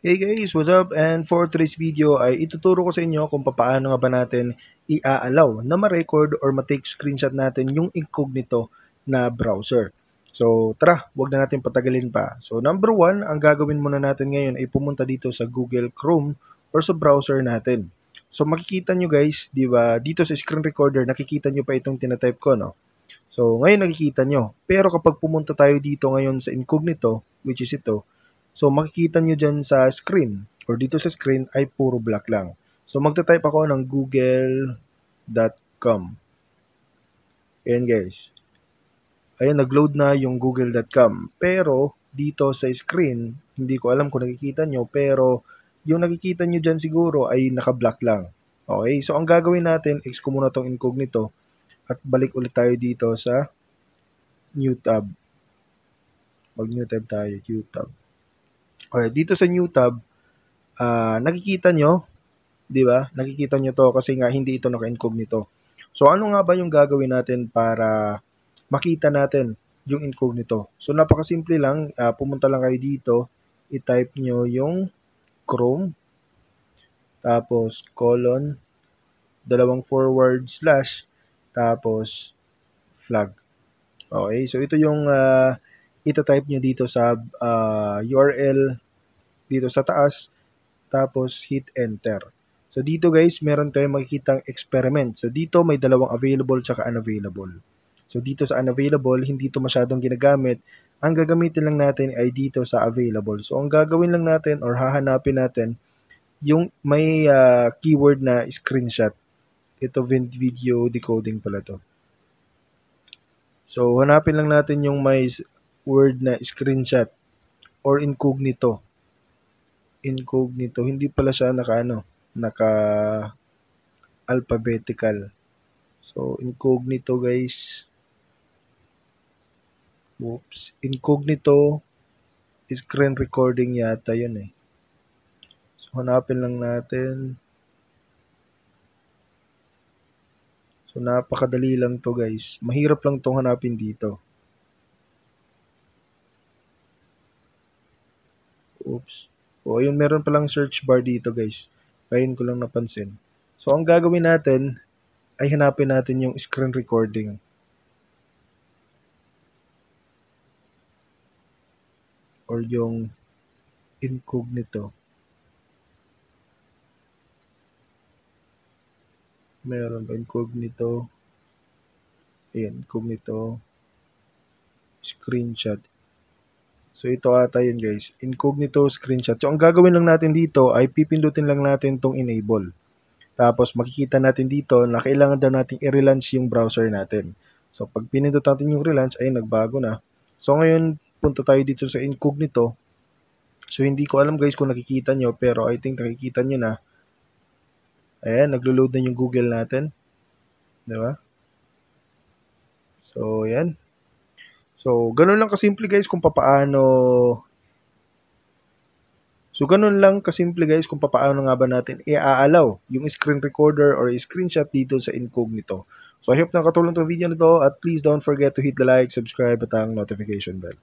Hey guys, what's up? And for today's video ay ituturo ko sa inyo kung paano nga ba natin i-allow na ma-record or ma-take screenshot natin yung incognito na browser. So tara, wag na natin patagalin pa. So number one, ang gagawin muna natin ngayon ay pumunta dito sa Google Chrome or sa browser natin. So makikita nyo guys, di ba, dito sa screen recorder nakikita nyo pa itong tinatype ko, no? So ngayon nakikita nyo. Pero kapag pumunta tayo dito ngayon sa incognito, which is ito, so, makikita nyo dyan sa screen or dito sa screen ay puro black lang. So, magta-type ako ng google.com. Ayan guys. Ayan, nag-load na yung google.com. Pero, dito sa screen, hindi ko alam kung nakikita nyo, pero yung nakikita nyo dyan siguro ay naka-black lang. Okay, so ang gagawin natin, X ko muna itong incognito at balik ulit tayo dito sa new tab. Mag-new tab tayo, new tab. Okay, dito sa new tab, nakikita nyo, di ba? Nakikita nyo to kasi nga hindi ito naka-incognito. So, ano nga ba yung gagawin natin para makita natin yung incognito? So, napakasimple lang. Pumunta lang kayo dito, i-type nyo yung Chrome, tapos colon, dalawang forward slash, tapos flag. Okay, so ito yung ita-type nyo dito sa URL dito sa taas, tapos hit enter. So dito guys, meron tayong makikitang experiment. So dito may dalawang available tsaka unavailable. So dito sa unavailable, hindi ito masyadong ginagamit. Ang gagamitin lang natin ay dito sa available. So ang gagawin lang natin or hahanapin natin yung may keyword na screenshot. Ito video decoding pala to. So hanapin lang natin yung may word na screenshot or incognito. Incognito, hindi pala siya naka alphabetical. So incognito guys. Oops, incognito screen recording yata 'yun eh. So hanapin lang natin. So napakadali lang 'to guys. Mahirap lang 'tong hanapin dito. Oops. O ayun, meron palang search bar dito guys. Ngayon ko lang napansin. So ang gagawin natin ay hanapin natin yung screen recording. Or yung incognito. Meron ba incognito? Ayan, incognito. Screenshot. So ito ata yun guys. Incognito screenshot. So ang gagawin lang natin dito ay pipindutin lang natin tong enable. Tapos makikita natin dito na kailangan daw natin i-relaunch yung browser natin. So pag pinindot natin yung relaunch ay nagbago na. So ngayon punta tayo dito sa incognito. So hindi ko alam guys kung nakikita nyo, pero I think nakikita nyo na. Ayan, naglo-load na yung Google natin. Diba? So ayan. So ganun lang kasimple guys kung papaano kung papaano nga ba natin i-allow yung screen recorder or screenshot dito sa incognito. So I hope nakatulong tong video na to, at please don't forget to hit the like, subscribe at ang notification bell.